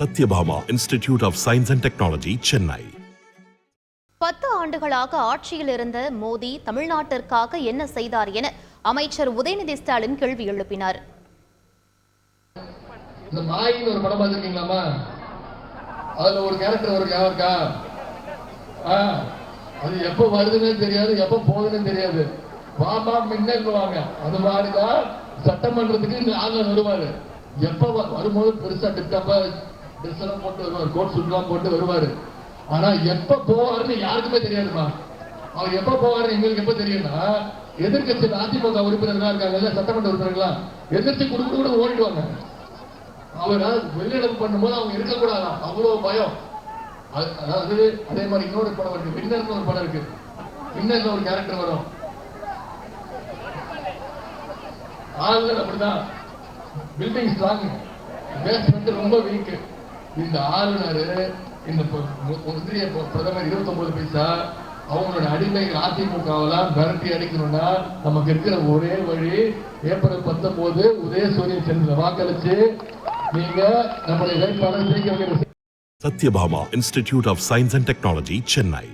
Satyabhama institute of science and technology, Chennai. 10 ஆண்டுகளாக ஆட்சியில் இருந்த மோடி தமிழ்நாட்டிற்காக என்ன செய்தார் என அமைச்சர் உதயநிதி ஸ்டாலின் கேள்வி எழுப்பினார். இந்த மாயின்னு ஒரு படம் பார்த்திருக்கீங்களாமா? அதுல ஒரு கேரக்டர் ஒரு யாருக்கா? அது எப்ப வருதுன்னு தெரியாது, எப்ப போகுதுன்னு தெரியாது. வாமா மின்னல்வாங்க. அது மாதிரிதான் சட்டமன்றத்துக்கு இந்த ஆள்ல வருவாரு. எப்ப வரும்போது பெருசா டிப்டாப்பா ட்ரெஸ் எல்லாம் போட்டு வருவார், கோட் சூட் எல்லாம் போட்டு வருவாரு. ஆனா எப்ப போவாருன்னு யாருக்குமே தெரியாதுமா. அவர் எப்ப போவாருன்னு எங்களுக்கு எப்ப தெரியும்னா, எதிர்கட்சி அதிமுக உறுப்பினர்களா இருக்காங்கல்ல, சட்டமன்ற உறுப்பினர்களா எதிர்த்து குடுக்க ஓடிடுவாங்க. அவர் வெளியிடம் பண்ணும்போது அவங்க இருக்கக்கூடாதான், அவ்வளவு பயம். அதாவது அதே மாதிரி இன்னொரு படம் இருக்கு, வின்னர்னு ஒரு படம் இருக்கு. வின்னர்ல ஒரு கேரக்டர் வரும். ஆளுநர் அப்படிதான், பில்டிங் ஸ்ட்ராங், பேஸ்மெண்ட் ரொம்ப வீக். இந்த ஆளுநர், இந்த ஒன்றிய பிரதமர் 29 பைசா அவங்களோட அடிமைகள் அதிமுகவெல்லாம் விரட்டி அடிக்கணும்னா நமக்கு இருக்கிற ஒரே வழி, ஏப்ரல் 19 உதயசூரியன் சென்று வாக்களிச்சு நீங்க நம்முடைய வேட்பாளர் ஜெயிக்க வைக்கிற. Sathyabama institute of science and technology, Chennai.